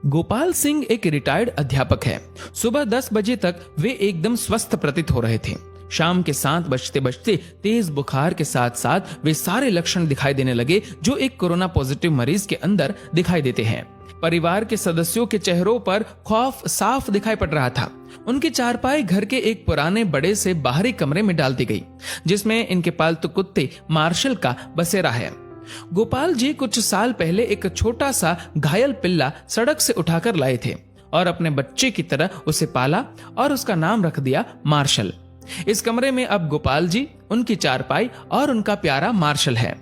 गोपाल सिंह एक रिटायर्ड अध्यापक है। सुबह 10 बजे तक वे एकदम स्वस्थ प्रतीत हो रहे थे। शाम के 7 बजते बजते तेज बुखार के साथ साथ वे सारे लक्षण दिखाई देने लगे जो एक कोरोना पॉजिटिव मरीज के अंदर दिखाई देते हैं। परिवार के सदस्यों के चेहरों पर खौफ साफ दिखाई पड़ रहा था। उनकी चारपाई घर के एक पुराने बड़े से बाहरी कमरे में डाल दी गई, जिसमें इनके पालतू कुत्ते मार्शल का बसेरा है। गोपाल जी कुछ साल पहले एक छोटा सा घायल पिल्ला सड़क से उठाकर लाए थे और अपने बच्चे की तरह उसे पाला और उसका नाम रख दिया मार्शल। इस कमरे में अब गोपाल जी, उनकी चारपाई और उनका प्यारा मार्शल है।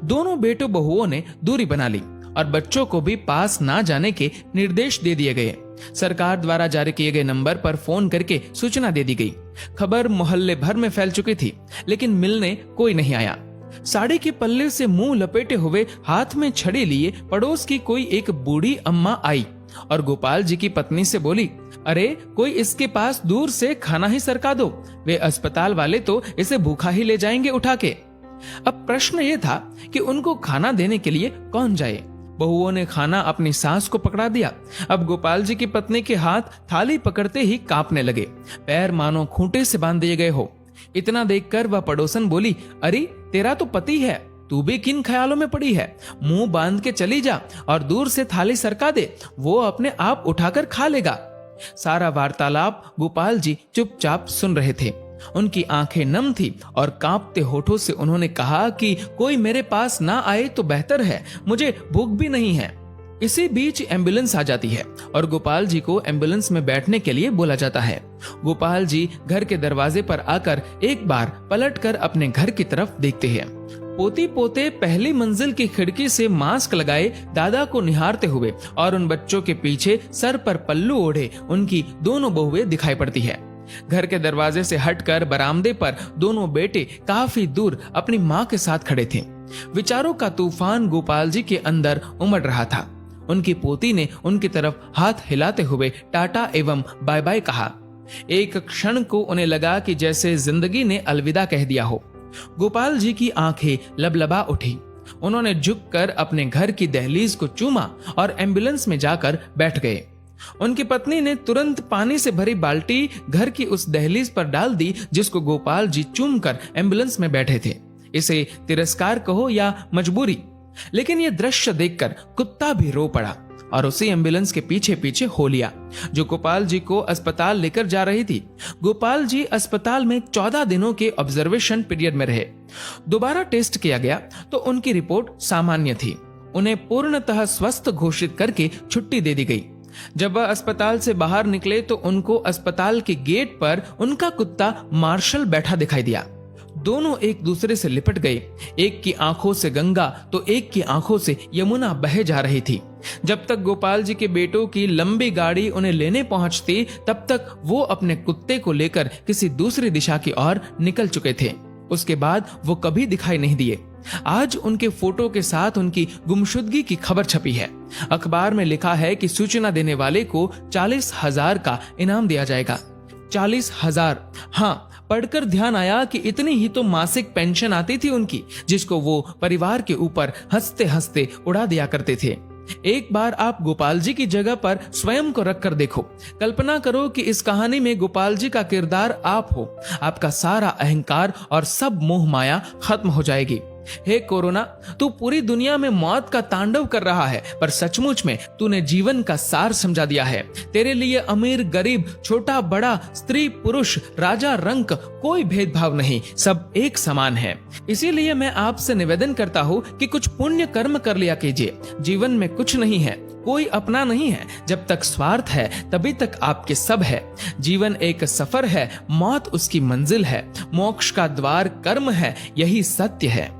दोनों बेटों बहुओं ने दूरी बना ली और बच्चों को भी पास ना जाने के निर्देश दे दिए गए। सरकार द्वारा जारी किए गए नंबर पर फोन करके सूचना दे दी गई। खबर मोहल्ले भर में फैल चुकी थी, लेकिन मिलने कोई नहीं आया। साड़ी के पल्ले से मुंह लपेटे हुए, हाथ में छड़ी लिए पड़ोस की कोई एक बूढ़ी अम्मा आई और गोपाल जी की पत्नी से बोली, अरे कोई इसके पास दूर से खाना ही सरका दो, वे अस्पताल वाले तो इसे भूखा ही ले जाएंगे उठा के। अब प्रश्न ये था कि उनको खाना देने के लिए कौन जाए। बहुओं ने खाना अपनी सास को पकड़ा दिया। अब गोपाल जी की पत्नी के हाथ थाली पकड़ते ही कांपने लगे, पैर मानो खूंटे से बांध दिए गए हो। इतना देखकर वह पड़ोसन बोली, अरे तेरा तो पति है, तू भी किन ख्यालों में पड़ी है? मुंह बांध के चली जा और दूर से थाली सरका दे, वो अपने आप उठाकर खा लेगा। सारा वार्तालाप गोपाल जी चुपचाप सुन रहे थे। उनकी आंखें नम थी और कांपते होठों से उन्होंने कहा कि कोई मेरे पास ना आए तो बेहतर है, मुझे भूख भी नहीं है। इसी बीच एम्बुलेंस आ जाती है और गोपाल जी को एम्बुलेंस में बैठने के लिए बोला जाता है। गोपाल जी घर के दरवाजे पर आकर एक बार पलटकर अपने घर की तरफ देखते हैं। पोती पोते पहली मंजिल की खिड़की से मास्क लगाए दादा को निहारते हुए और उन बच्चों के पीछे सर पर पल्लू ओढ़े उनकी दोनों बहुएं दिखाई पड़ती है। घर के दरवाजे से हटकर बरामदे पर दोनों बेटे काफी दूर अपनी माँ के साथ खड़े थे। विचारों का तूफान गोपाल जी के अंदर उमड़ रहा था। उनकी पोती ने उनकी तरफ हाथ हिलाते हुए टाटा एवं बाय बाय कहा। एक क्षण को उन्हें लगा कि जैसे जिंदगी ने अलविदा कह दिया हो। गोपाल जी की आंखें लबलबा उठी। उन्होंने झुककर अपने घर की दहलीज को चूमा और एम्बुलेंस में जाकर बैठ गए। उनकी पत्नी ने तुरंत पानी से भरी बाल्टी घर की उस दहलीज पर डाल दी जिसको गोपाल जी चूमकर एम्बुलेंस में बैठे थे। इसे तिरस्कार कहो या मजबूरी, लेकिन यह दृश्य देखकर कुत्ता भी रो पड़ा और उसी एम्बुलेंस के पीछे पीछे हो लिया जो गोपाल जी को अस्पताल लेकर जा रही थी। गोपाल जी अस्पताल में 14 दिनों के ऑब्जर्वेशन पीरियड में रहे। दोबारा टेस्ट किया गया तो उनकी रिपोर्ट सामान्य थी। उन्हें पूर्णतः स्वस्थ घोषित करके छुट्टी दे दी गई। जब वह अस्पताल से बाहर निकले तो उनको अस्पताल के गेट पर उनका कुत्ता मार्शल बैठा दिखाई दिया। दोनों एक दूसरे से लिपट गए। एक की आंखों से गंगा तो एक की आंखों से यमुना बहे जा रही थी। जब तक गोपाल जी के बेटों की लंबी गाड़ी उन्हें लेने पहुंचती, तब तक वो अपने कुत्ते को लेकर किसी दूसरी दिशा की ओर निकल चुके थे। उसके बाद वो कभी दिखाई नहीं दिए। आज उनके फोटो के साथ उनकी गुमशुदगी की खबर छपी है। अखबार में लिखा है कि सूचना देने वाले को 40,000 का इनाम दिया जाएगा। 40,000। हाँ, पढ़कर ध्यान आया कि इतनी ही तो मासिक पेंशन आती थी उनकी, जिसको वो परिवार के ऊपर हंसते हंसते उड़ा दिया करते थे। एक बार आप गोपाल जी की जगह पर स्वयं को रखकर देखो। कल्पना करो कि इस कहानी में गोपाल जी का किरदार आप हो। आपका सारा अहंकार और सब मोह माया खत्म हो जाएगी। हे कोरोना, तू पूरी दुनिया में मौत का तांडव कर रहा है, पर सचमुच में तूने जीवन का सार समझा दिया है। तेरे लिए अमीर गरीब, छोटा बड़ा, स्त्री पुरुष, राजा रंक कोई भेदभाव नहीं, सब एक समान है। इसीलिए मैं आपसे निवेदन करता हूँ कि कुछ पुण्य कर्म कर लिया कीजिए। जीवन में कुछ नहीं है, कोई अपना नहीं है। जब तक स्वार्थ है तभी तक आपके सब है। जीवन एक सफर है, मौत उसकी मंजिल है। मोक्ष का द्वार कर्म है, यही सत्य है।